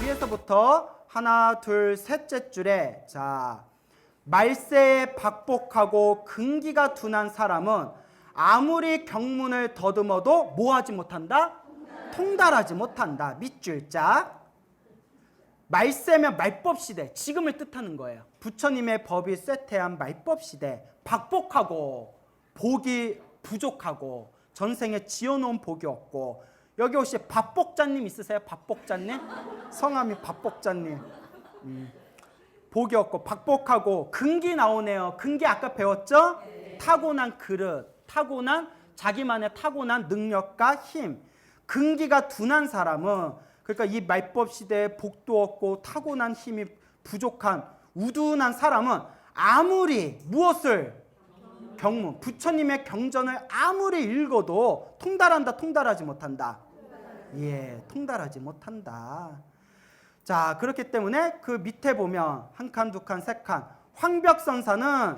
위에서부터 하나, 둘, 셋째 줄에 자, 말세에 박복하고 근기가 둔한 사람은 아무리 경문을 더듬어도 뭐하지 못한다? 통달하지 못한다. 밑줄 짝. 말세면 말법시대, 지금을 뜻하는 거예요. 부처님의 법이 쇠퇴한 말법시대. 박복하고 복이 부족하고 전생에 지어놓은 복이 없고. 여기 혹시 밥복자님 있으세요? 밥복자님? 성함이 밥복자님. 복이 없고 박복하고 근기 나오네요. 근기 아까 배웠죠? 타고난 그릇, 타고난 자기만의 타고난 능력과 힘. 근기가 둔한 사람은 그러니까 이 말법 시대에 복도 없고 타고난 힘이 부족한 우둔한 사람은 아무리 무엇을 경문, 부처님의 경전을 아무리 읽어도 통달한다, 통달하지 못한다. 예, 통달하지 못한다. 자, 그렇기 때문에 그 밑에 보면 한 칸, 두 칸, 세 칸. 황벽선사는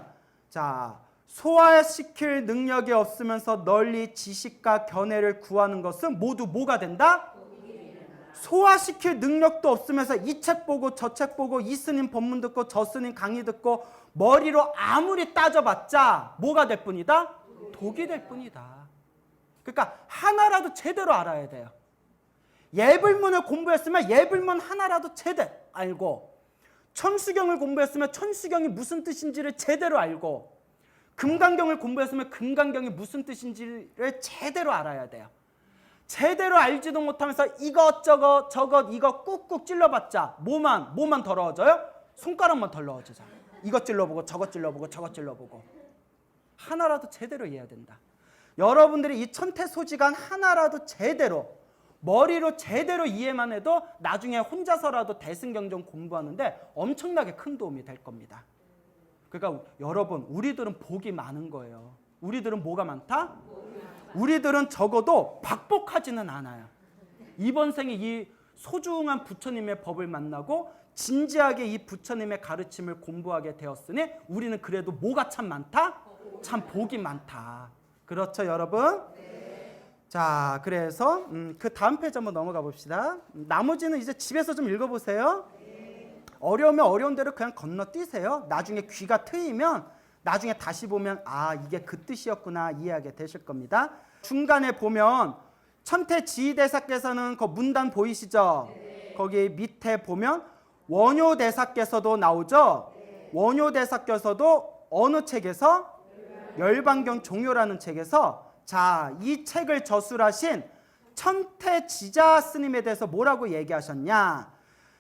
자, 소화시킬 능력이 없으면서 널리 지식과 견해를 구하는 것은 모두 뭐가 된다? 소화시킬 능력도 없으면서 이 책 보고 저 책 보고 이 스님 법문 듣고 저 스님 강의 듣고 머리로 아무리 따져봤자 뭐가 될 뿐이다? 독이 될 뿐이다. 그러니까 하나라도 제대로 알아야 돼요. 예불문을 공부했으면 예불문 하나라도 제대로 알고, 천수경을 공부했으면 천수경이 무슨 뜻인지를 제대로 알고, 금강경을 공부했으면 금강경이 무슨 뜻인지를 제대로 알아야 돼요. 제대로 알지도 못하면서 이것저것 저것 이거 꾹꾹 찔러봤자 뭐만 더러워져요? 손가락만 더러워지잖아. 이것 찔러보고 저것 찔러보고 저것 찔러보고. 하나라도 제대로 이해해야 된다. 여러분들이 이 천태소지간 하나라도 제대로 머리로 제대로 이해만 해도 나중에 혼자서라도 대승경전 공부하는데 엄청나게 큰 도움이 될 겁니다. 그러니까 여러분, 우리들은 복이 많은 거예요. 우리들은 뭐가 많다? 우리들은 적어도 박복하지는 않아요. 이번 생에 이 소중한 부처님의 법을 만나고 진지하게 이 부처님의 가르침을 공부하게 되었으니 우리는 그래도 뭐가 참 많다? 참 복이 많다. 그렇죠, 여러분? 자, 그래서 그 다음 페이지 한번 넘어가 봅시다. 나머지는 이제 집에서 좀 읽어보세요. 어려우면 어려운 대로 그냥 건너뛰세요. 나중에 귀가 트이면 나중에 다시 보면 아, 이게 그 뜻이었구나 이해하게 되실 겁니다. 중간에 보면 천태지휘대사께서는 그 문단 보이시죠? 거기 밑에 보면 원효대사께서도 나오죠? 원효대사께서도 어느 책에서? 열반경 종요라는 책에서 자, 이 책을 저술하신 천태지자 스님에 대해서 뭐라고 얘기하셨냐?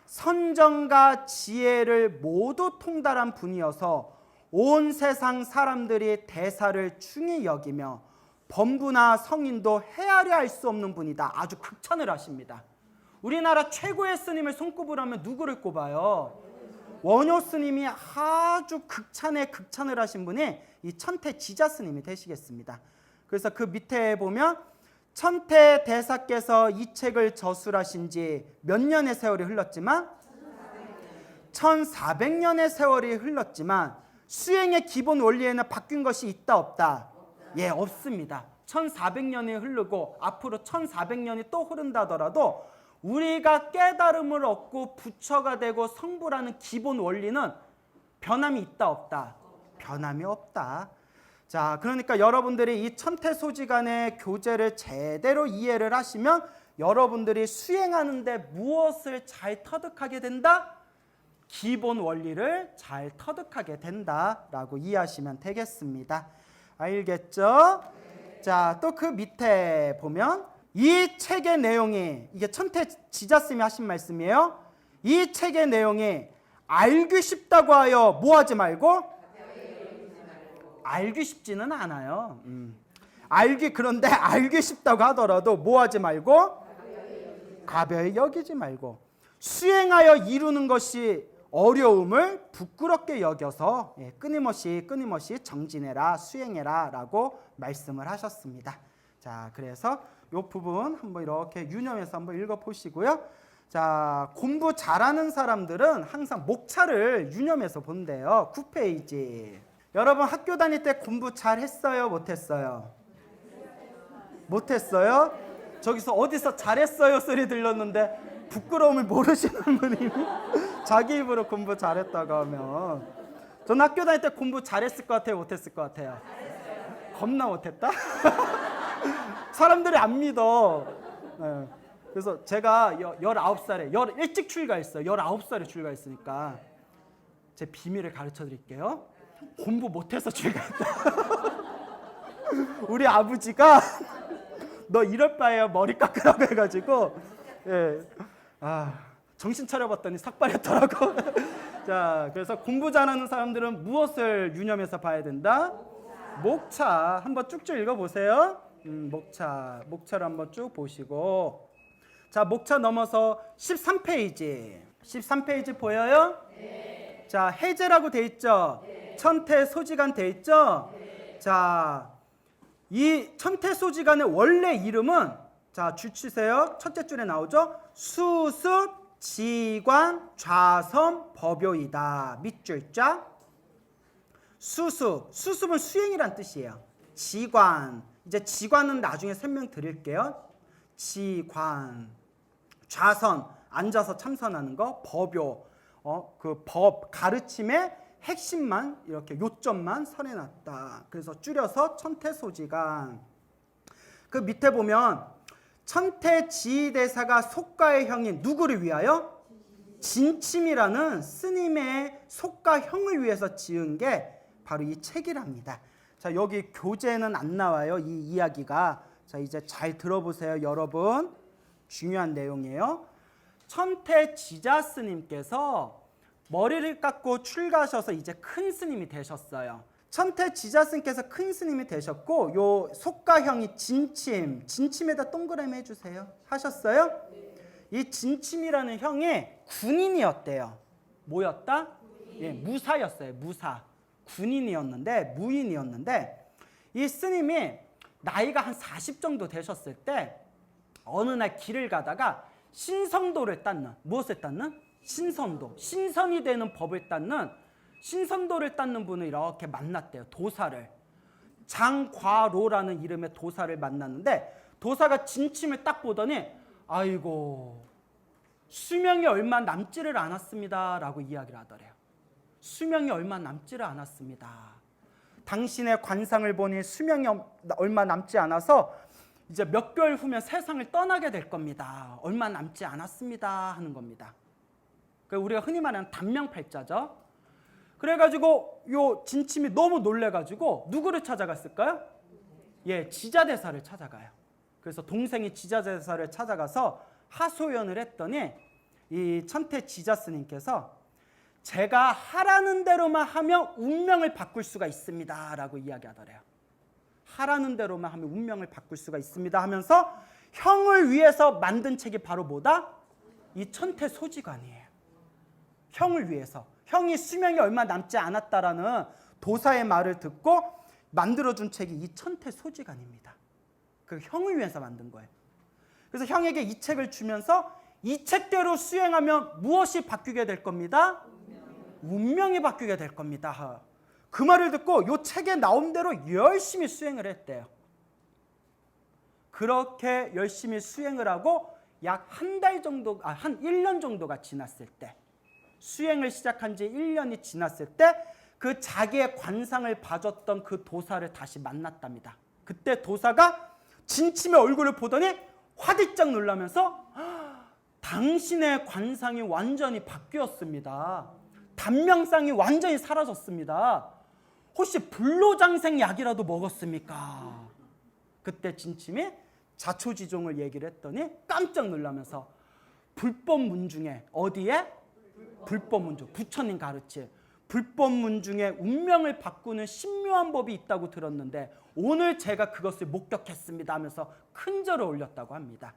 선정과 지혜를 모두 통달한 분이어서 온 세상 사람들이 대사를 중히 여기며 범부나 성인도 헤아려 할 수 없는 분이다. 아주 극찬을 하십니다. 우리나라 최고의 스님을 손꼽으라면 하면 누구를 꼽아요? 원효 스님이 아주 극찬에 극찬을 하신 분이 이 천태지자 스님이 되시겠습니다. 그래서 그 밑에 보면 천태대사께서 이 책을 저술하신 지 몇 년의 세월이 흘렀지만 1400년의 세월이 흘렀지만 수행의 기본 원리에는 바뀐 것이 있다 없다? 예, 없습니다. 1400년이 흐르고 앞으로 1400년이 또 흐른다 하더라도 우리가 깨달음을 얻고 부처가 되고 성불하는 기본 원리는 변함이 있다 없다? 변함이 없다. 자, 그러니까 여러분들이 이 천태소지간의 교재를 제대로 이해를 하시면 여러분들이 수행하는데 무엇을 잘 터득하게 된다? 기본 원리를 잘 터득하게 된다라고 이해하시면 되겠습니다. 알겠죠? 자, 또 그 밑에 보면 이 책의 내용이, 이게 천태지자스님이 하신 말씀이에요. 이 책의 내용이 알기 쉽다고 하여 뭐하지 말고? 알기 쉽지는 않아요. 그런데 알기 쉽다고 하더라도 뭐하지 말고? 가벼이 여기지 말고. 수행하여 이루는 것이 어려움을 부끄럽게 여겨서 끊임없이 정진해라, 수행해라 라고 말씀을 하셨습니다. 자, 그래서 이 부분 한번 이렇게 유념해서 한번 읽어보시고요. 자, 공부 잘하는 사람들은 항상 목차를 유념해서 본대요. 9페이지. 여러분 학교 다닐 때 공부 잘했어요? 못했어요? 못했어요? 저기서 어디서 잘했어요 소리 들렸는데 부끄러움을 모르시는 분이 자기 입으로 공부 잘했다고 하면, 전 학교 다닐 때 공부 잘했을 것 같아요, 못했을 것 같아요? 겁나 못했다? 사람들이 안 믿어. 네. 그래서 제가 19살에 일찍 출가했어요. 19살에 출가했으니까 제 비밀을 가르쳐 드릴게요. 공부 못해서 출가했다. 우리 아버지가 너 이럴 바에야 머리 깎으라고 해가지고, 예. 정신 차려봤더니 삭발했더라고. 자, 그래서 공부 잘하는 사람들은 무엇을 유념해서 봐야 된다? 목차. 한번 쭉쭉 읽어보세요. 목차를 한번 쭉 보시고, 자, 목차 넘어서 13페이지. 13페이지 보여요? 네. 자, 해제라고 돼 있죠? 네. 천태소지간 돼 있죠? 네. 자, 이 천태소지간의 원래 이름은, 자, 줄 치세요. 첫째 줄에 나오죠? 수습, 지관, 좌섬, 법요이다. 밑줄 자. 수습은 수행이란 뜻이에요. 지관, 이제 지관은 나중에 설명드릴게요. 지관, 좌선, 앉아서 참선하는 거, 법요, 그 법 가르침의 핵심만, 이렇게 요점만 선해놨다. 그래서 줄여서 천태소지간. 그 밑에 보면 천태지대사가 속가의 형인 누구를 위하여? 진침이라는 스님의 속가형을 위해서 지은 게 바로 이 책이랍니다. 자, 여기 교재는 안 나와요, 이 이야기가. 자, 이제 잘 들어보세요, 여러분. 중요한 내용이에요. 천태지자 스님께서 머리를 깎고 출가하셔서 이제 큰 스님이 되셨어요. 천태지자 스님께서 큰 스님이 되셨고, 요 속가형이 진침에다 동그라미 해주세요. 하셨어요? 이 진침이라는 형이 군인이었대요. 뭐였다? 예, 무사였어요. 무사. 군인이었는데, 무인이었는데, 이 스님이 나이가 한 40 정도 되셨을 때 어느 날 길을 가다가 신성도를 닦는, 무엇을 닦는? 신선도, 신선이 되는 법을 닦는, 신선도를 닦는 분을 이렇게 만났대요. 도사를. 장과로라는 이름의 도사를 만났는데, 도사가 진침을 딱 보더니 아이고, 수명이 얼마 남지를 않았습니다 라고 이야기를 하더래요. 수명이 얼마 남지를 않았습니다. 당신의 관상을 보니 수명이 얼마 남지 않아서 이제 몇 개월 후면 세상을 떠나게 될 겁니다. 얼마 남지 않았습니다 하는 겁니다. 우리가 흔히 말하는 단명팔자죠. 그래가지고 요 진침이 너무 놀래가지고 누구를 찾아갔을까요? 예, 지자대사를 찾아가요. 그래서 동생이 지자대사를 찾아가서 하소연을 했더니 이 천태지자 스님께서 제가 하라는 대로만 하면 운명을 바꿀 수가 있습니다 라고 이야기하더래요. 하라는 대로만 하면 운명을 바꿀 수가 있습니다 하면서 형을 위해서 만든 책이 바로 뭐다? 이 천태소지관이에요. 형을 위해서. 형이 수명이 얼마 남지 않았다라는 도사의 말을 듣고 만들어준 책이 이 천태소지관입니다. 그 형을 위해서 만든 거예요. 그래서 형에게 이 책을 주면서 이 책대로 수행하면 무엇이 바뀌게 될 겁니다? 운명이 바뀌게 될 겁니다. 그 말을 듣고 이 책에 나온 대로 열심히 수행을 했대요. 그렇게 열심히 수행을 하고 약 한 달 정도, 한 1년 정도가 지났을 때, 수행을 시작한 지 1년이 지났을 때 그 자기의 관상을 봐줬던 그 도사를 다시 만났답니다. 그때 도사가 진침의 얼굴을 보더니 화들짝 놀라면서 당신의 관상이 완전히 바뀌었습니다. 단명상이 완전히 사라졌습니다. 혹시 불로장생 약이라도 먹었습니까? 그때 진침이 자초지종을 얘기를 했더니 깜짝 놀라면서 불법문 중에, 어디에? 불법문 중, 부처님 가르침 불법문 중에 운명을 바꾸는 신묘한 법이 있다고 들었는데 오늘 제가 그것을 목격했습니다 하면서 큰 절을 올렸다고 합니다.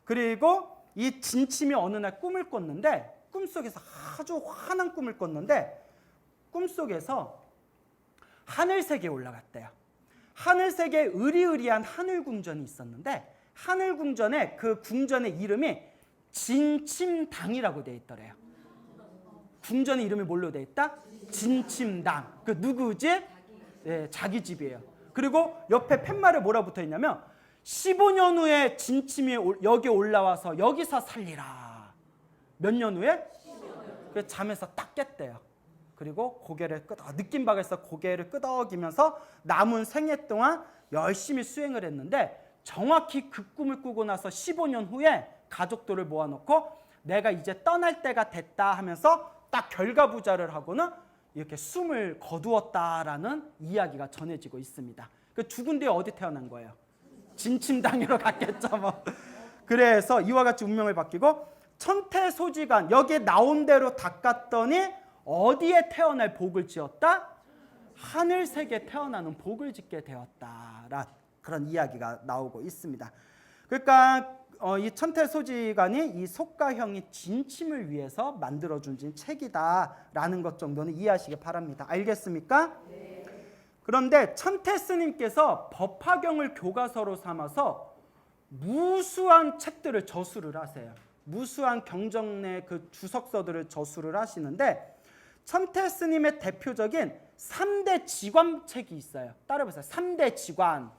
그리고 이 진침이 어느 날 꿈을 꿨는데, 꿈속에서 아주 환한 꿈을 꿨는데 꿈속에서 하늘세계에 올라갔대요. 하늘세계에 의리의리한 하늘궁전이 있었는데 하늘궁전에 그 궁전의 이름이 진침당이라고 되어 있더래요. 궁전의 이름이 뭘로 되어 있다? 진침당. 그 누구지? 네, 자기 집이에요. 그리고 옆에 팻말에 뭐라 붙어 있냐면 15년 후에 진침이 여기 올라와서 여기서 살리라. 몇 년 후에? 15년. 그래서 잠에서 딱 깼대요. 그리고 고개를 느낀 바가 있어 고개를 끄덕이면서 남은 생애 동안 열심히 수행을 했는데 정확히 그 꿈을 꾸고 나서 15년 후에 가족들을 모아놓고 내가 이제 떠날 때가 됐다 하면서 딱 결과부자를 하고는 이렇게 숨을 거두었다라는 이야기가 전해지고 있습니다. 그 죽은 뒤에 어디 태어난 거예요? 진침당으로 갔겠죠. 뭐. 그래서 이와 같이 운명을 바뀌고 천태소지간 여기에 나온 대로 닦았더니 어디에 태어날 복을 지었다? 하늘색에 태어나는 복을 짓게 되었다라 그런 이야기가 나오고 있습니다. 그러니까 이 천태소지간이 이 속가형이 진침을 위해서 만들어준 책이다라는 것 정도는 이해하시기 바랍니다. 알겠습니까? 네. 그런데 천태스님께서 법화경을 교과서로 삼아서 무수한 책들을 저술을 하세요. 무수한 경전의 그 주석서들을 저술을 하시는데 천태스님의 대표적인 3대 지관책이 있어요. 따라해보세요. 3대 지관.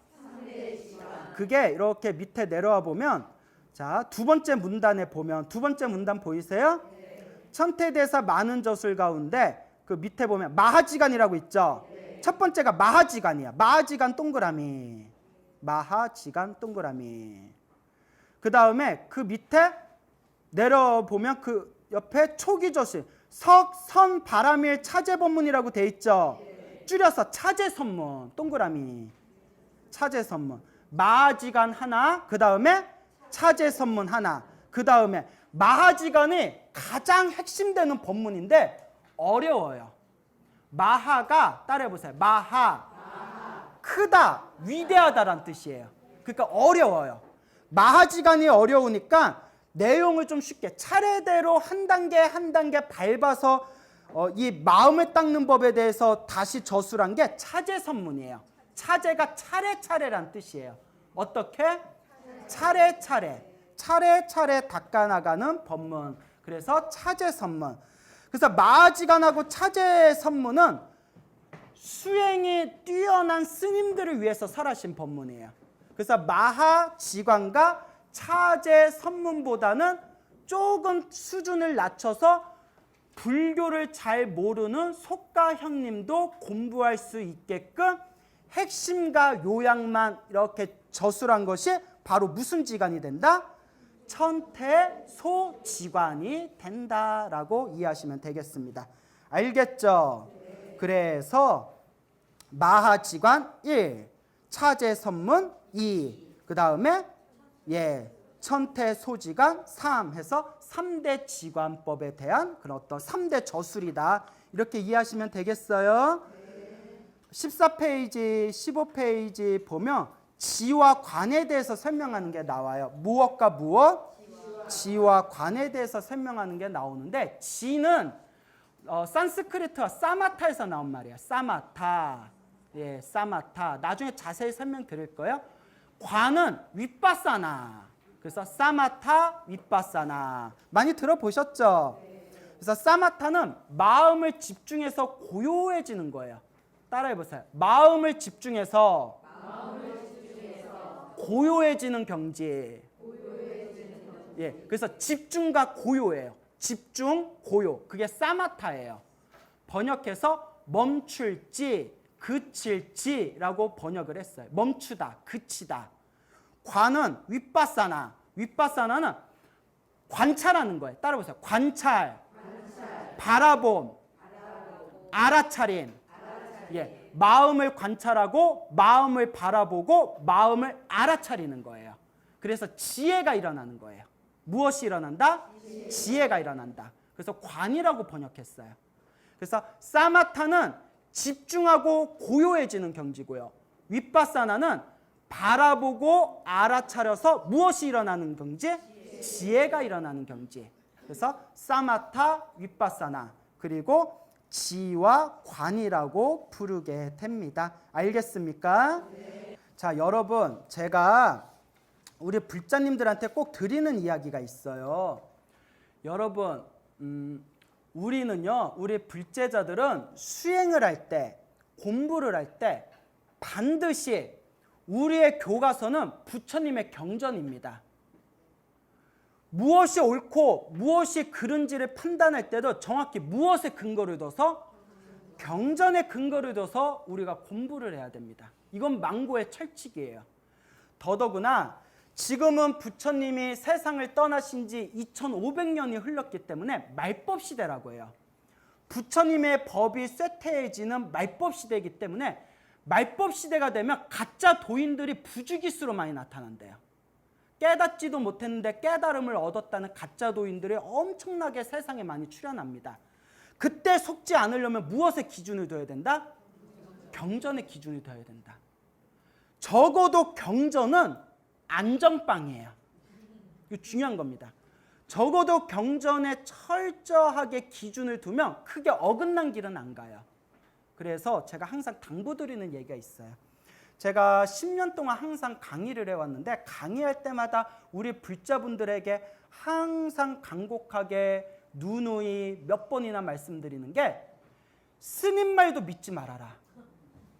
그게 이렇게 밑에 내려와 보면 자, 두 번째 문단에 보면 두 번째 문단 보이세요? 네. 천태대사 많은 저술 가운데 그 밑에 보면 마하지간이라고 있죠. 네. 첫 번째가 마하지간이야. 마하지간 동그라미. 마하지간 동그라미. 그 다음에 그 밑에 내려보면 그 옆에 초기저술 석선 바람일 차제법문이라고 돼 있죠. 네. 줄여서 차제선문 동그라미. 차제선문. 마하지간 하나, 그 다음에 차제선문 하나, 그 다음에 마하지간이 가장 핵심되는 법문인데 어려워요. 마하가 따라해보세요. 마하. 크다, 위대하다란 뜻이에요. 그러니까 어려워요. 마하지간이 어려우니까 내용을 좀 쉽게 차례대로 한 단계 한 단계 밟아서 이 마음을 닦는 법에 대해서 다시 저술한 게 차제선문이에요. 차제가 차례차례란 뜻이에요. 어떻게? 차례차례 닦아나가는 법문. 그래서 차제선문. 그래서 마하지간하고 차제선문은 수행이 뛰어난 스님들을 위해서 설하신 법문이에요. 그래서 마하지간과 차제선문보다는 조금 수준을 낮춰서 불교를 잘 모르는 속가형님도 공부할 수 있게끔 핵심과 요약만 이렇게 저술한 것이 바로 무슨 지간이 된다? 천태소지간이 된다라고 이해하시면 되겠습니다. 알겠죠? 그래서 마하지간 1, 차제선문 2, 그 다음에 천태소지간 3 해서 3대 지관법에 대한 그런 어떤 3대 저술이다. 이렇게 이해하시면 되겠어요? 14페이지, 15페이지 보면 지와 관에 대해서 설명하는 게 나와요. 무엇과 무엇? 지와 관에 대해서 설명하는 게 나오는데 지는 산스크리트와 사마타에서 나온 말이에요. 사마타. 예, 사마타. 나중에 자세히 설명드릴 거예요. 관은 윗바사나. 그래서 사마타, 윗바사나. 많이 들어보셨죠? 그래서 사마타는 마음을 집중해서 고요해지는 거예요. 따라해보세요. 마음을 집중해서 고요해지는 경지. 예, 그래서 집중과 고요예요. 집중, 고요. 그게 사마타예요. 번역해서 멈출지, 그칠지라고 번역을 했어요. 멈추다, 그치다. 관은 윗바사나. 윗바사나는 관찰하는 거예요. 따라해보세요. 관찰. 바라봄. 알아차림. 예, 마음을 관찰하고 마음을 바라보고 마음을 알아차리는 거예요. 그래서 지혜가 일어나는 거예요. 무엇이 일어난다? 지혜가 일어난다. 그래서 관이라고 번역했어요. 그래서 사마타는 집중하고 고요해지는 경지고요. 윗바사나는 바라보고 알아차려서 무엇이 일어나는 경지? 지혜가 일어나는 경지. 그래서 사마타, 윗바사나, 그리고 지와 관이라고 부르게 됩니다. 알겠습니까? 네. 자, 여러분, 제가 우리 불자님들한테 꼭 드리는 이야기가 있어요. 여러분, 우리는요, 우리 불제자들은 수행을 할 때, 공부를 할 때 반드시 우리의 교과서는 부처님의 경전입니다. 무엇이 옳고 무엇이 그른지를 판단할 때도 정확히 무엇에 근거를 둬서? 경전에 근거를 둬서 우리가 공부를 해야 됩니다. 이건 망고의 철칙이에요. 더더구나 지금은 부처님이 세상을 떠나신 지 2500년이 흘렀기 때문에 말법 시대라고 해요. 부처님의 법이 쇠퇴해지는 말법 시대이기 때문에 말법 시대가 되면 가짜 도인들이 부주기수로 많이 나타난대요. 깨닫지도 못했는데 깨달음을 얻었다는 가짜 도인들이 엄청나게 세상에 많이 출현합니다. 그때 속지 않으려면 무엇의 기준을 둬야 된다? 경전의 기준이 둬야 된다. 적어도 경전은 안전빵이에요. 이거 중요한 겁니다. 적어도 경전에 철저하게 기준을 두면 크게 어긋난 길은 안 가요. 그래서 제가 항상 당부드리는 얘기가 있어요. 제가 10년 동안 항상 강의를 해왔는데 강의할 때마다 우리 불자분들에게 항상 간곡하게 누누이 몇 번이나 말씀드리는 게 스님 말도 믿지 말아라.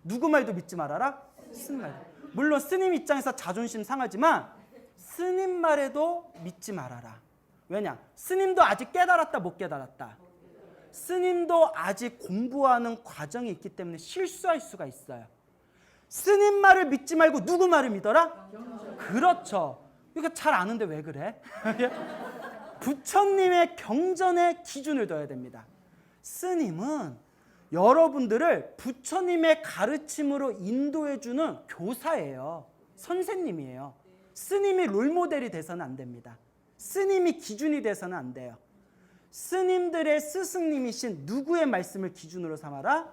누구 말도 믿지 말아라? 스님 말. 물론 스님 입장에서 자존심 상하지만 스님 말에도 믿지 말아라. 왜냐? 스님도 아직 깨달았다 못 깨달았다. 스님도 아직 공부하는 과정이 있기 때문에 실수할 수가 있어요. 스님 말을 믿지 말고 누구 말을 믿어라? 그렇죠. 이거 잘 아는데 왜 그래? 부처님의 경전에 기준을 둬야 됩니다. 스님은 여러분들을 부처님의 가르침으로 인도해주는 교사예요. 선생님이에요. 스님이 롤모델이 돼서는 안 됩니다. 스님이 기준이 돼서는 안 돼요. 스님들의 스승님이신 누구의 말씀을 기준으로 삼아라?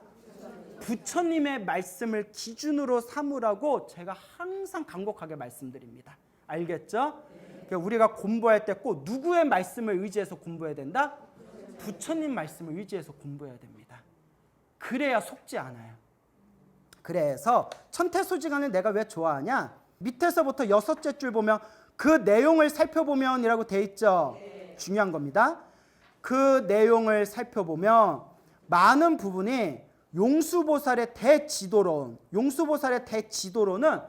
부처님의 말씀을 기준으로 삼으라고 제가 항상 간곡하게 말씀드립니다. 알겠죠? 그러니까 우리가 공부할 때 꼭 누구의 말씀을 의지해서 공부해야 된다? 부처님 말씀을 의지해서 공부해야 됩니다. 그래야 속지 않아요. 그래서 천태소지간을 내가 왜 좋아하냐? 밑에서부터 6째 줄 보면 그 내용을 살펴보면 이라고 돼 있죠. 중요한 겁니다. 그 내용을 살펴보면 많은 부분이 용수보살의 대지도론, 용수보살의 대지도론은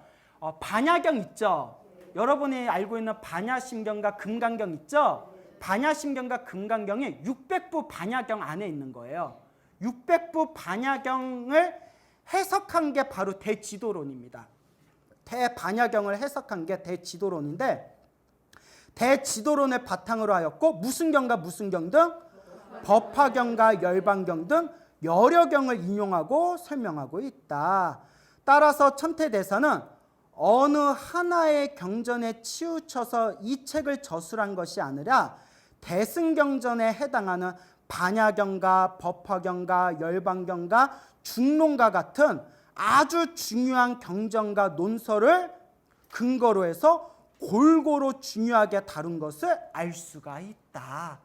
반야경 있죠. 여러분이 알고 있는 반야심경과 금강경 있죠. 반야심경과 금강경이 600부 반야경 안에 있는 거예요. 600부 반야경을 해석한 게 바로 대지도론입니다. 대반야경을 해석한 게 대지도론인데 대지도론을 바탕으로 하였고 무슨 경과 무슨 경 등? 법화경과 열반경 등 여러 경을 인용하고 설명하고 있다. 따라서 천태대사는 어느 하나의 경전에 치우쳐서 이 책을 저술한 것이 아니라 대승경전에 해당하는 반야경과 법화경과 열반경과 중론과 같은 아주 중요한 경전과 논설을 근거로 해서 골고루 중요하게 다룬 것을 알 수가 있다.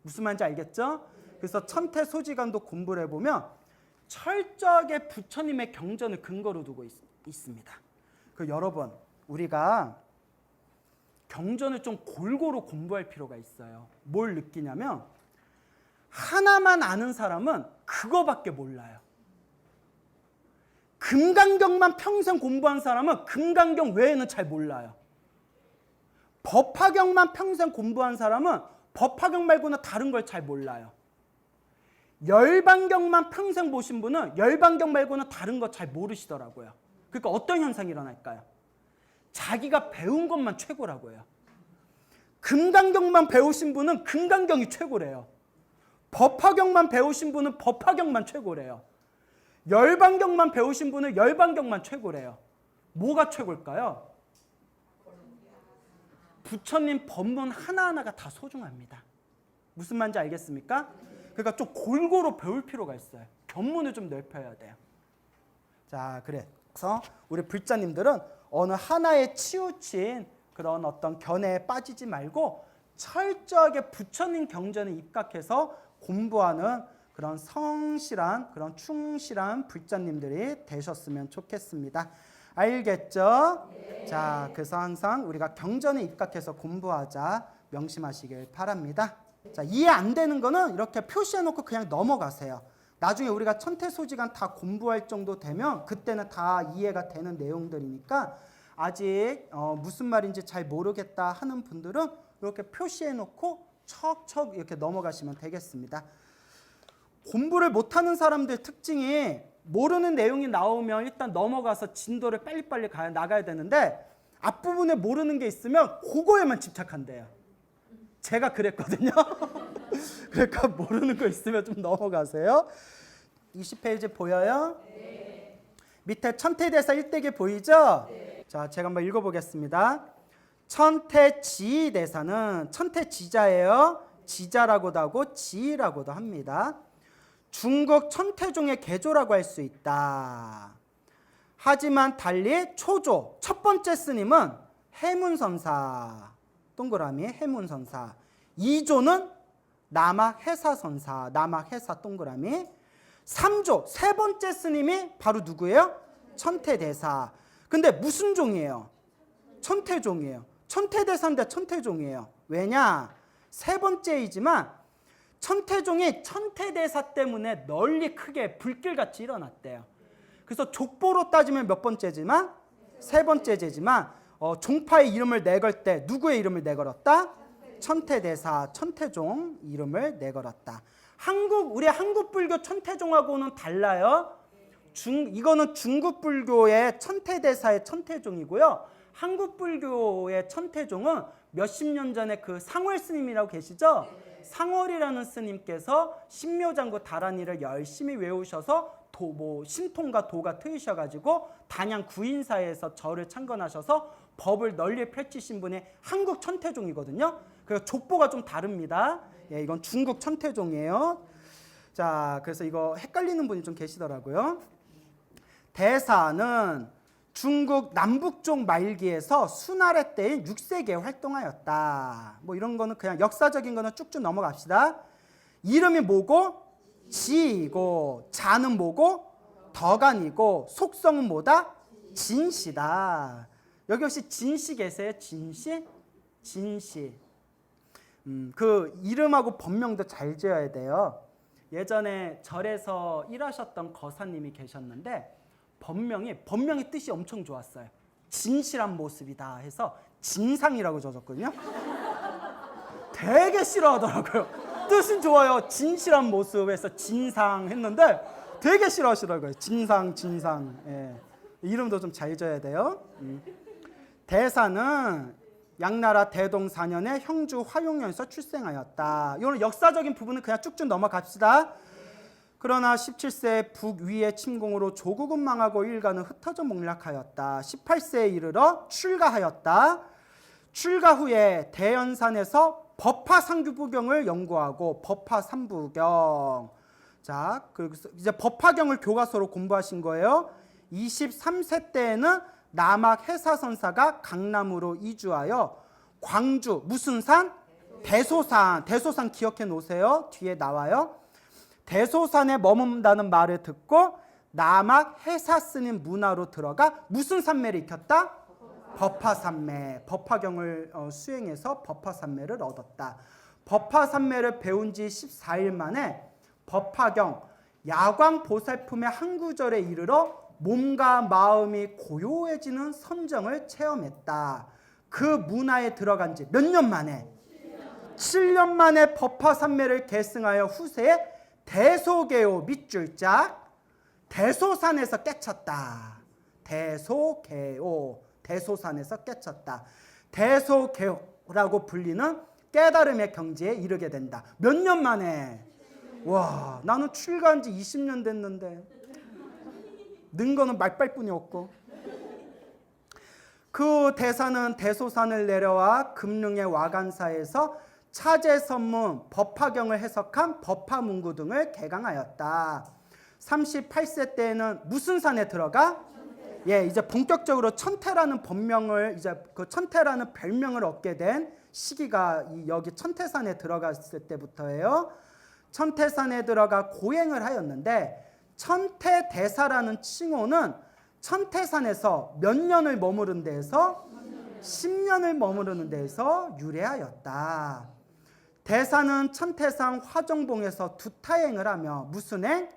무슨 말인지 알겠죠? 그래서 천태소지간도 공부를 해보면 철저하게 부처님의 경전을 근거로 두고 있습니다. 그 여러분, 우리가 경전을 좀 골고루 공부할 필요가 있어요. 뭘 느끼냐면 하나만 아는 사람은 그거밖에 몰라요. 금강경만 평생 공부한 사람은 금강경 외에는 잘 몰라요. 법화경만 평생 공부한 사람은 법화경 말고는 다른 걸 잘 몰라요. 열반경만 평생 보신 분은 열반경 말고는 다른 거 잘 모르시더라고요. 그러니까 어떤 현상이 일어날까요? 자기가 배운 것만 최고라고 해요. 금강경만 배우신 분은 금강경이 최고래요. 법화경만 배우신 분은 법화경만 최고래요. 열반경만 배우신 분은 열반경만 최고래요. 뭐가 최고일까요? 부처님 법문 하나하나가 다 소중합니다. 무슨 말인지 알겠습니까? 그러니까 좀 골고루 배울 필요가 있어요. 견문을 좀 넓혀야 돼요. 자, 그래서 우리 불자님들은 어느 하나에 치우친 그런 어떤 견해에 빠지지 말고 철저하게 부처님 경전에 입각해서 공부하는 그런 성실한, 그런 충실한 불자님들이 되셨으면 좋겠습니다. 알겠죠? 네. 자, 그래서 항상 우리가 경전에 입각해서 공부하자 명심하시길 바랍니다. 자, 이해 안 되는 거는 이렇게 표시해놓고 그냥 넘어가세요. 나중에 우리가 천태소지간 다 공부할 정도 되면 그때는 다 이해가 되는 내용들이니까 아직 무슨 말인지 잘 모르겠다 하는 분들은 이렇게 표시해 놓고 척척 이렇게 넘어가시면 되겠습니다. 공부를 못하는 사람들 특징이 모르는 내용이 나오면 일단 넘어가서 진도를 빨리빨리 나가야 되는데 앞부분에 모르는 게 있으면 그거에만 집착한대요. 제가 그랬거든요. 그러니까 모르는 거 있으면 좀 넘어가세요. 20페이지 보여요? 네. 밑에 천태대사 일대기 보이죠? 네. 자, 제가 한번 읽어보겠습니다. 천태지대사는 천태지자예요. 지자라고도 하고 지라고도 합니다. 중국 천태종의 개조라고 할 수 있다. 하지만 달리 초조, 첫 번째 스님은 해문선사, 동그라미 해문선사. 2조는 남학해사선사, 남학해사 동그라미. 3조, 세 번째 스님이 바로 누구예요? 천태대사. 근데 무슨 종이에요? 천태종이에요. 천태대사인데 천태종이에요. 왜냐? 세 번째이지만 천태종이 천태대사 때문에 널리 크게 불길같이 일어났대요. 그래서 족보로 따지면 몇 번째지만? 세 번째지만 종파의 이름을 내걸 때 누구의 이름을 내걸었다? 천태대사, 천태종 이름을 내걸었다. 우리 한국불교 천태종하고는 달라요. 이거는 중국불교의 천태대사의 천태종이고요. 한국불교의 천태종은 몇십 년 전에 그 상월 스님이라고 계시죠? 상월이라는 스님께서 신묘장구 다란이를 열심히 외우셔서 신통과 도가 트이셔가지고 단양 구인사에서 절을 창건하셔서 법을 널리 펼치신 분이 한국 천태종이거든요. 그래서 족보가 좀 다릅니다. 예, 이건 중국 천태종이에요. 자, 그래서 이거 헷갈리는 분이 좀 계시더라고요. 대사는 중국 남북종 말기에서 수나라 때인 6세기에 활동하였다. 뭐 이런 거는 그냥 역사적인 거는 쭉쭉 넘어갑시다. 이름이 뭐고? 지이고, 자는 뭐고? 덕안이고, 속성은 뭐다? 진시다. 여기 혹시 진시 계세요? 진시? 진시. 그 이름하고 법명도 잘 지어야 돼요. 예전에 절에서 일하셨던 거사님이 계셨는데 법명의 뜻이 엄청 좋았어요. 진실한 모습이다 해서 진상이라고 적었거든요. 되게 싫어하더라고요. 뜻은 좋아요. 진실한 모습에서 진상 했는데 되게 싫어하시더라고요. 진상. 예. 이름도 좀 잘 지어야 돼요. 대사는 양나라 대동 4년에 형주 화용년에서 출생하였다. 이거는 역사적인 부분은 그냥 쭉쭉 넘어갑시다. 그러나 17세 북위의 침공으로 조국은 망하고 일가는 흩어져 몰락하였다. 18세에 이르러 출가하였다. 출가 후에 대연산에서 법화상규부경을 연구하고 법화삼부경. 자, 그래서 이제 법화경을 교과서로 공부하신 거예요. 23세 때에는 남학 해사선사가 강남으로 이주하여 광주 무슨 산? 대소산. 대소산 기억해 놓으세요. 뒤에 나와요. 대소산에 머문다는 말을 듣고 남학 해사 스님 문화로 들어가 무슨 산매를 익혔다? 법화산매. 법화경을 수행해서 법화산매를 얻었다. 법화산매를 배운 지 14일 만에 법화경 야광 보살품의 한 구절에 이르러 몸과 마음이 고요해지는 선정을 체험했다. 그 문화에 들어간 지 몇 년 만에? 7년 만에 법화산매를 계승하여 후세에 대소개오 밑줄짝 대소산에서 깨쳤다. 대소개오, 대소산에서 깨쳤다. 대소개오라고 불리는 깨달음의 경지에 이르게 된다. 몇 년 만에? 와, 나는 출가한 지 20년 됐는데 는 거는 말빨뿐이 없고. 그 대사는 대소산을 내려와 금릉의 와간사에서 차제선문, 법화경을 해석한 법화문구 등을 개강하였다. 38세 때에는 무슨 산에 들어가? 예, 이제 본격적으로 천태라는 법명을 이제 그 천태라는 별명을 얻게 된 시기가 여기 천태산에 들어갔을 때부터예요. 천태산에 들어가 고행을 하였는데 천태대사라는 칭호는 천태산에서 몇 년을 머무른 데에서 10년을 머무르는 데에서 유래하였다. 대사는 천태산 화정봉에서 두타행을 하며 무슨 행?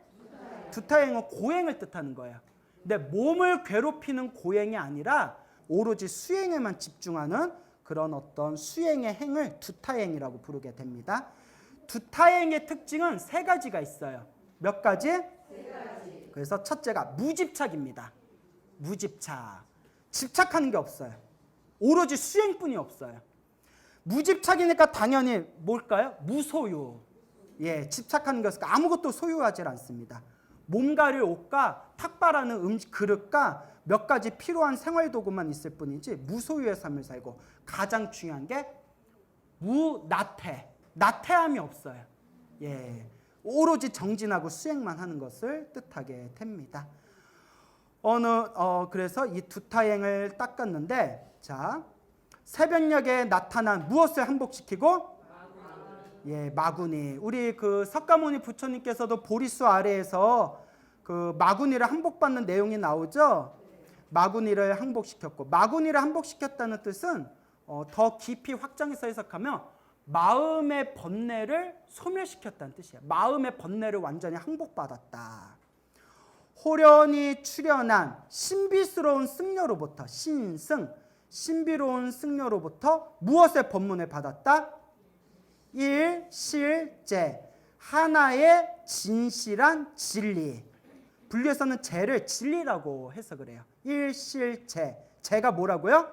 두타행은 고행을 뜻하는 거예요. 근데 몸을 괴롭히는 고행이 아니라 오로지 수행에만 집중하는 그런 어떤 수행의 행을 두타행이라고 부르게 됩니다. 두타행의 특징은 세 가지가 있어요. 몇 가지? 세 가지. 그래서 첫째가 무집착입니다. 무집착. 집착하는 게 없어요. 오로지 수행뿐이 없어요. 무집착이니까 당연히 뭘까요? 무소유. 예, 집착하는 것은 아무것도 소유하지 않습니다. 몸 가릴 옷과 탁발하는 그릇과 몇 가지 필요한 생활도구만 있을 뿐이지 무소유의 삶을 살고, 가장 중요한 게 무나태. 나태함이 없어요. 예, 오로지 정진하고 수행만 하는 것을 뜻하게 됩니다. 그래서 이 두타행을 닦았는데, 자, 새벽녘에 나타난 무엇을 항복시키고? 예, 마구니. 우리 그 석가모니 부처님께서도 보리수 아래에서 그 마구니를 항복받는 내용이 나오죠. 마구니를 항복시켰고, 마구니를 항복시켰다는 뜻은 더 깊이 확장해서 해석하면 마음의 번뇌를 소멸시켰다는 뜻이에요. 마음의 번뇌를 완전히 항복받았다. 호련히 출현한 신비스러운 승려로부터, 신비로운 승려로부터 무엇의 법문을 받았다? 일실제, 하나의 진실한 진리. 불교에서는 제를 진리라고 해석을 해요. 일실제, 제가 뭐라고요?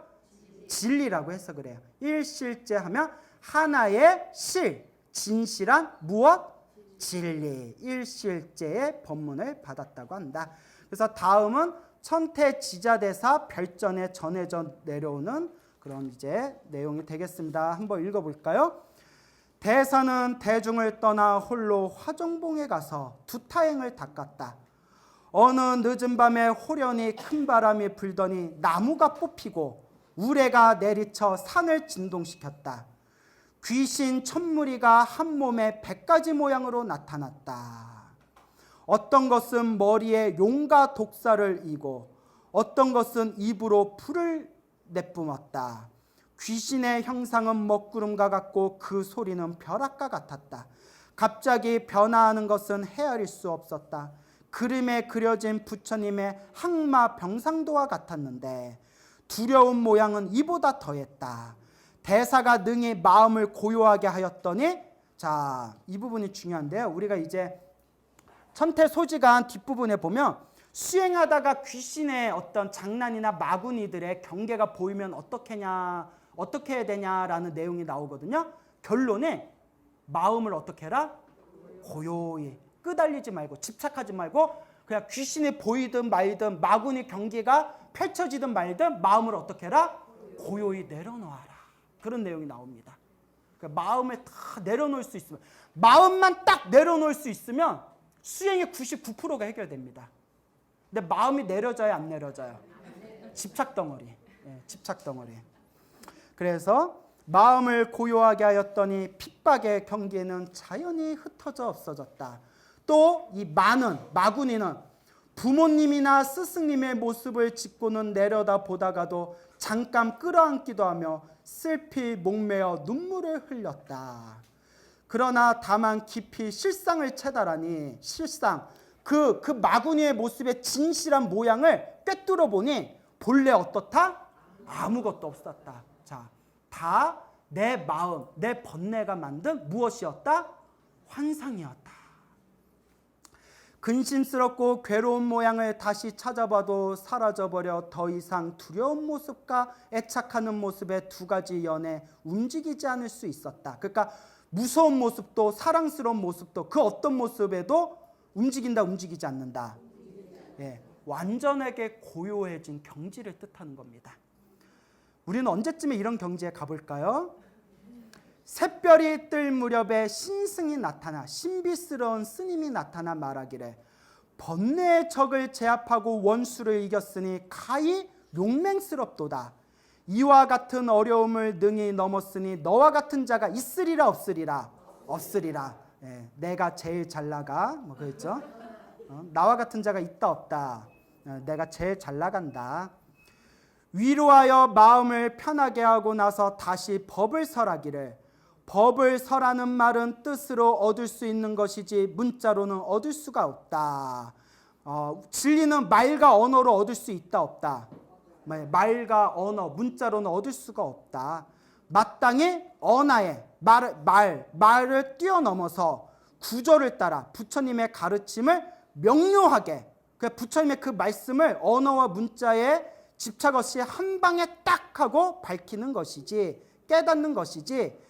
진리라고 해석을 해요. 일실제 하면 하나의 실, 진실한 무엇? 진리. 일실제의 법문을 받았다고 한다. 그래서 다음은 천태지자대사 별전에 전해져 내려오는 그런 이제 내용이 되겠습니다. 한번 읽어볼까요? 대사는 대중을 떠나 홀로 화정봉에 가서 두타행을 닦았다. 어느 늦은 밤에 호련히 큰 바람이 불더니 나무가 뽑히고 우레가 내리쳐 산을 진동시켰다. 귀신 천무리가 한 몸에 100가지 모양으로 나타났다. 어떤 것은 머리에 용과 독사를 이고 어떤 것은 입으로 불을 내뿜었다. 귀신의 형상은 먹구름과 같고 그 소리는 벼락과 같았다. 갑자기 변화하는 것은 헤아릴 수 없었다. 그림에 그려진 부처님의 항마 병상도와 같았는데 두려운 모양은 이보다 더했다. 대사가 능히 마음을 고요하게 하였더니, 자, 이 부분이 중요한데요. 우리가 이제 천태소지간 뒷부분에 보면 수행하다가 귀신의 어떤 장난이나 마구니들의 경계가 보이면 어떻게 해야 되냐라는 내용이 나오거든요. 결론에 마음을 어떻게 해라? 고요히. 끄달리지 말고 집착하지 말고 그냥 귀신이 보이든 말든 마구니 경계가 펼쳐지든 말든 마음을 어떻게 해라? 고요히 내려놓아라. 그런 내용이 나옵니다. 그러니까 마음을 다 내려놓을 수 있으면, 마음만 딱 내려놓을 수 있으면 수행의 99%가 해결됩니다. 근데 마음이 내려져야 안 내려져요? 집착덩어리. 예, 집착덩어리. 그래서 마음을 고요하게 하였더니 핍박의 경계는 자연히 흩어져 없어졌다. 또 이 마구니는 부모님이나 스승님의 모습을 짓고는 내려다 보다가도 잠깐 끌어안기도 하며 슬피 목매어 눈물을 흘렸다. 그러나 다만 깊이 실상을 채다라니, 실상, 그 마구니의 모습의 진실한 모양을 꿰뚫어 보니 본래 어떻다? 아무것도 없었다. 자, 다 내 마음, 내 번뇌가 만든 무엇이었다? 환상이었다. 근심스럽고 괴로운 모양을 다시 찾아봐도 사라져버려 더 이상 두려운 모습과 애착하는 모습의 두 가지 연에 움직이지 않을 수 있었다. 그러니까 무서운 모습도 사랑스러운 모습도 그 어떤 모습에도 움직인다, 움직이지 않는다. 예, 완전하게 고요해진 경지를 뜻하는 겁니다. 우리는 언제쯤에 이런 경지에 가볼까요? 샛별이 뜰 무렵에 신승이 나타나, 신비스러운 스님이 나타나 말하기를 번뇌의 적을 제압하고 원수를 이겼으니 가히 용맹스럽도다. 이와 같은 어려움을 능히 넘었으니 너와 같은 자가 있으리라 없으리라? 없으리라. 예, 내가 제일 잘 나가, 뭐 그랬죠? 나와 같은 자가 있다 없다. 내가 제일 잘 나간다. 위로하여 마음을 편하게 하고 나서 다시 법을 설하기를, 법을 설하는 말은 뜻으로 얻을 수 있는 것이지 문자로는 얻을 수가 없다. 진리는 말과 언어로 얻을 수 있다 없다? 말과 언어, 문자로는 얻을 수가 없다. 마땅히 언어의 말을 뛰어넘어서 구절을 따라 부처님의 가르침을 명료하게, 부처님의 그 말씀을 언어와 문자에 집착 없이 한 방에 딱 하고 밝히는 것이지, 깨닫는 것이지,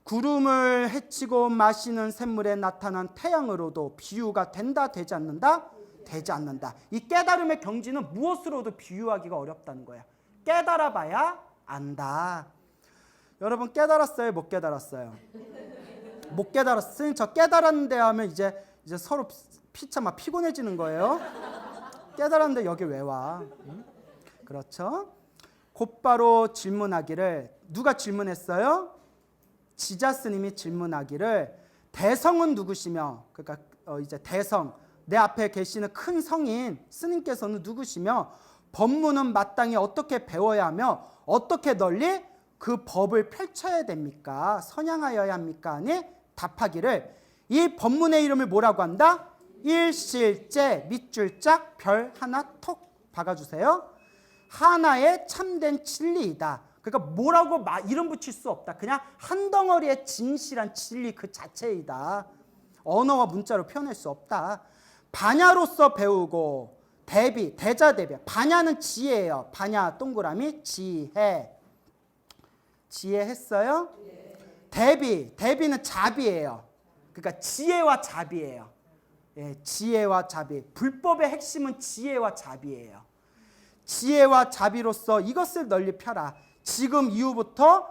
구름을 헤치고 마시는 샘물에 나타난 태양으로도 비유가 된다, 되지 않는다? 되지 않는다. 이 깨달음의 경지는 무엇으로도 비유하기가 어렵다는 거야. 깨달아 봐야 안다. 여러분 깨달았어요? 못 깨달았어요? 못 깨달았으니 저 깨달았는데 하면 이제 서로 피차 막 피곤해지는 거예요. 깨달았는데 여기 왜 와? 그렇죠? 곧바로 질문하기를, 누가 질문했어요? 지자 스님이 질문하기를, 대성은 누구시며, 그러니까 이제 대성, 내 앞에 계시는 큰 성인 스님께서는 누구시며, 법문은 마땅히 어떻게 배워야 하며 어떻게 널리 그 법을 펼쳐야 됩니까? 선양하여야 합니까? 아니 답하기를, 이 법문의 이름을 뭐라고 한다? 일실제 밑줄짝 별 하나 톡 박아주세요. 하나의 참된 진리이다. 그러니까 뭐라고 이름 붙일 수 없다. 그냥 한 덩어리의 진실한 진리 그 자체이다. 언어와 문자로 표현할 수 없다. 반야로서 배우고 대자대비. 반야는 지혜예요. 반야 동그라미 지혜. 지혜했어요? 대비는 자비예요. 그러니까 지혜와 자비예요. 예, 지혜와 자비. 불법의 핵심은 지혜와 자비예요. 지혜와 자비로서 이것을 널리 펴라. 지금 이후부터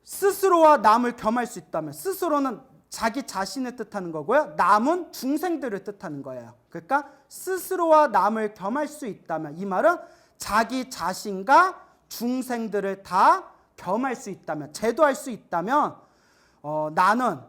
스스로와 남을 겸할 수 있다면, 스스로는 자기 자신을 뜻하는 거고요. 남은 중생들을 뜻하는 거예요. 그러니까 스스로와 남을 겸할 수 있다면, 이 말은 자기 자신과 중생들을 다 겸할 수 있다면, 제도할 수 있다면 나는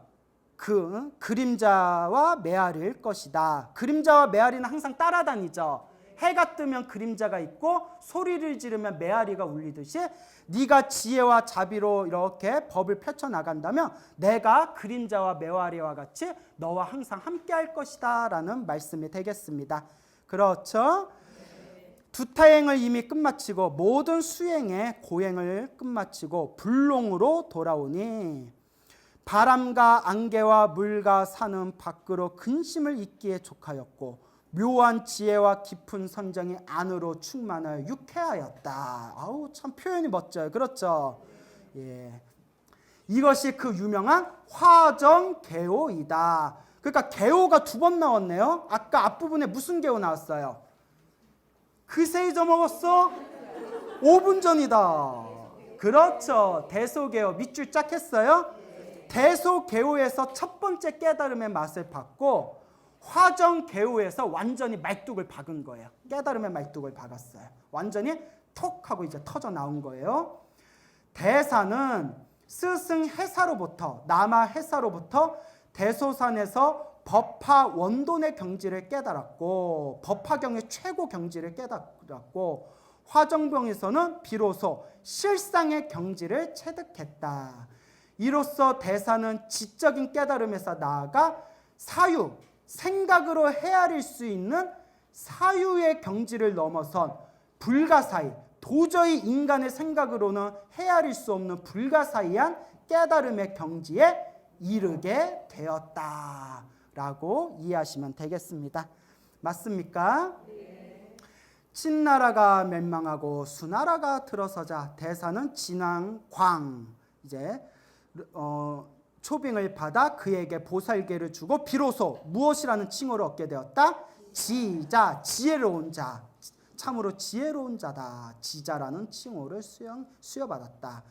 그 그림자와 메아리일 것이다. 그림자와 메아리는 항상 따라다니죠. 해가 뜨면 그림자가 있고 소리를 지르면 메아리가 울리듯이 네가 지혜와 자비로 이렇게 법을 펼쳐나간다면 내가 그림자와 메아리와 같이 너와 항상 함께할 것이다 라는 말씀이 되겠습니다. 그렇죠? 두타행을 이미 끝마치고 모든 수행의 고행을 끝마치고 불롱으로 돌아오니 바람과 안개와 물과 산은 밖으로 근심을 잊기에 족하였고 묘한 지혜와 깊은 선정이 안으로 충만하여 유쾌하였다. 아우 참 표현이 멋져요. 그렇죠? 예. 이것이 그 유명한 화정개호이다. 그러니까 개호가 두 번 나왔네요. 아까 앞부분에 무슨 개호 나왔어요? 그새 잊어먹었어? 5분 전이다. 그렇죠. 대소개호 밑줄 짝 했어요. 대소개호에서 첫 번째 깨달음의 맛을 받고 화정개호에서 완전히 말뚝을 박은 거예요. 깨달음의 말뚝을 박았어요. 완전히 톡 하고 이제 터져 나온 거예요. 대사는 스승 해사로부터, 남아 해사로부터 대소산에서 법화 원돈의 경지를 깨달았고 법화경의 최고 경지를 깨달았고 화정병에서는 비로소 실상의 경지를 체득했다. 이로써 대사는 지적인 깨달음에서 나아가 사유, 생각으로 헤아릴 수 있는 사유의 경지를 넘어선 불가사의, 도저히 인간의 생각으로는 헤아릴 수 없는 불가사의한 깨달음의 경지에 이르게 되었다라고 이해하시면 되겠습니다. 맞습니까? 친나라가 멸망하고 수나라가 들어서자 대사는 진왕광 이제 초빙을 받아 그에게 보살계를 주고 비로소 무엇이라는 칭호를 얻게 되었다? 지자, 지혜로운 자. 참으로 지혜로운 자다. 지자라는 칭호를 수여받았다.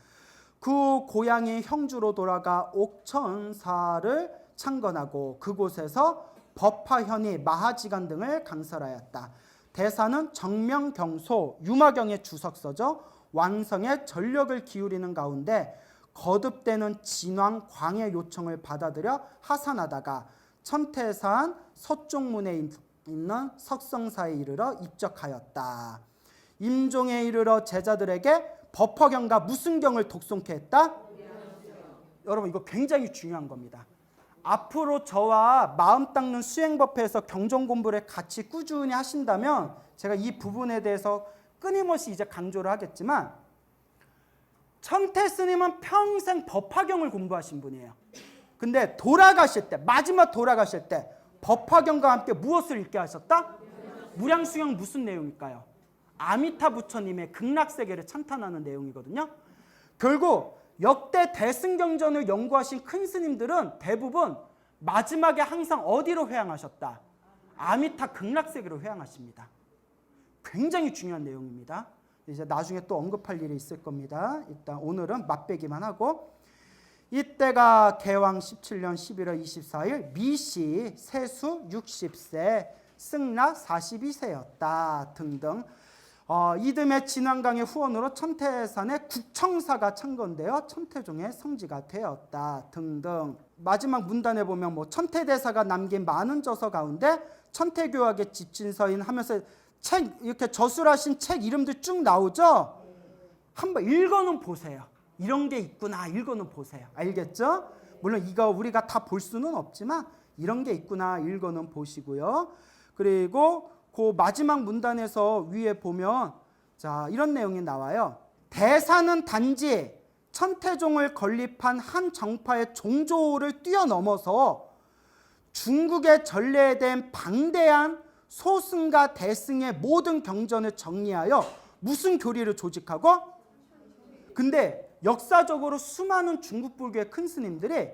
그 고향이 형주로 돌아가 옥천사를 창건하고 그곳에서 법화현이 마하지간 등을 강설하였다. 대사는 정명경소 유마경의 주석서죠. 완성에 전력을 기울이는 가운데 거듭되는 진왕 광의 요청을 받아들여 하산하다가 천태산 서쪽문에 있는 석성사에 이르러 입적하였다. 임종에 이르러 제자들에게 법화경과 무슨 경을 독송케 했다? 여러분 이거 굉장히 중요한 겁니다. 앞으로 저와 마음 닦는 수행법회에서 경전 공부를 같이 꾸준히 하신다면 제가 이 부분에 대해서 끊임없이 이제 강조를 하겠지만, 천태 스님은 평생 법화경을 공부하신 분이에요. 근데 돌아가실 때, 마지막 돌아가실 때 법화경과 함께 무엇을 읽게 하셨다? 무량수경. 무슨 내용일까요? 아미타 부처님의 극락세계를 찬탄하는 내용이거든요. 결국 역대 대승경전을 연구하신 큰 스님들은 대부분 마지막에 항상 어디로 회항하셨다? 아미타 극락세계로 회항하십니다. 굉장히 중요한 내용입니다. 이제 나중에 또 언급할 일이 있을 겁니다. 일단 오늘은 맛배기만 하고, 이때가 개왕 17년 11월 24일 미시 세수 60세 승라 42세였다 등등. 이듬해 진왕강의 후원으로 천태산에 국청사가 창건되어 천태종의 성지가 되었다 등등. 마지막 문단에 보면 뭐 천태대사가 남긴 많은 저서 가운데 천태교학의 집진서인 하면서 책, 이렇게 저술하신 책 이름들 쭉 나오죠. 한번 읽어는 보세요. 이런 게 있구나, 읽어는 보세요. 알겠죠? 물론 이거 우리가 다 볼 수는 없지만 이런 게 있구나, 읽어는 보시고요. 그리고 그 마지막 문단에서 위에 보면 자, 이런 내용이 나와요. 대사는 단지 천태종을 건립한 한 정파의 종조를 뛰어넘어서 중국의 전래에 된 방대한 소승과 대승의 모든 경전을 정리하여 무슨 교리를 조직하고, 근데 역사적으로 수많은 중국 불교의 큰 스님들이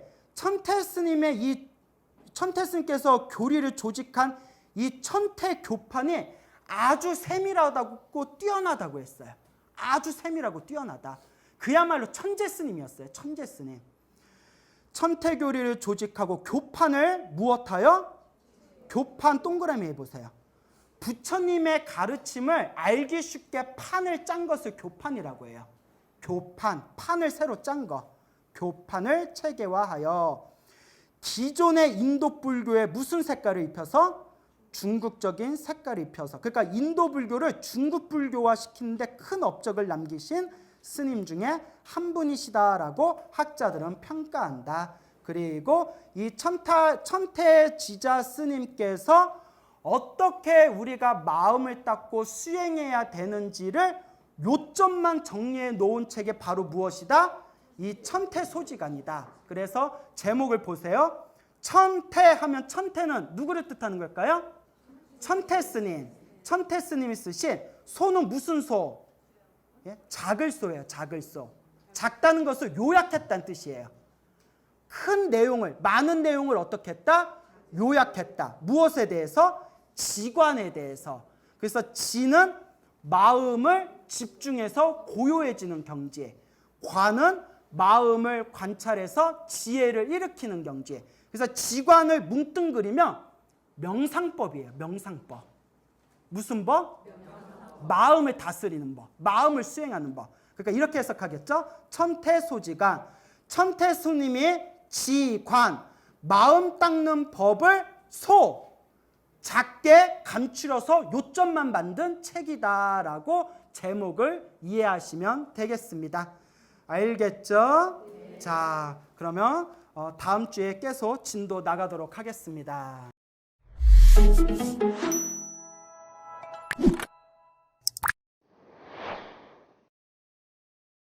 천태스님께서 교리를 조직한 이 천태교판이 아주 세밀하다고 뛰어나다고 했어요. 아주 세밀하고 뛰어나다. 그야말로 천재스님이었어요. 천재스님. 천태교리를 조직하고 교판을 무엇하여? 교판 동그라미 해보세요. 부처님의 가르침을 알기 쉽게 판을 짠 것을 교판이라고 해요. 교판, 판을 새로 짠 거. 교판을 체계화하여 기존의 인도 불교에 무슨 색깔을 입혀서? 중국적인 색깔을 입혀서. 그러니까 인도 불교를 중국 불교화 시키는데 큰 업적을 남기신 스님 중에 한 분이시다라고 학자들은 평가한다. 그리고 이 천태지자 스님께서 어떻게 우리가 마음을 닦고 수행해야 되는지를 요점만 정리해 놓은 책이 바로 무엇이다? 이 천태소지간이다. 그래서 제목을 보세요. 천태하면 천태는 누구를 뜻하는 걸까요? 천태스님. 천태스님이 쓰신 소는 무슨 소? 예? 작을 소예요. 작을 소. 작다는 것을 요약했다는 뜻이에요. 큰 내용을, 많은 내용을 어떻게 했다? 요약했다. 무엇에 대해서? 지관에 대해서. 그래서 지는 마음을 집중해서 고요해지는 경지, 관은 마음을 관찰해서 지혜를 일으키는 경지. 그래서 지관을 뭉뚱그리면 명상법이에요. 명상법. 무슨 법? 마음을 다스리는 법, 마음을 수행하는 법. 그러니까 이렇게 해석하겠죠. 천태소지간, 천태스님이 지관, 마음 닦는 법을 작게 감추려서 요점만 만든 책이다라고 제목을 이해하시면 되겠습니다. 알겠죠? 네. 자, 그러면 다음 주에 계속 진도 나가도록 하겠습니다.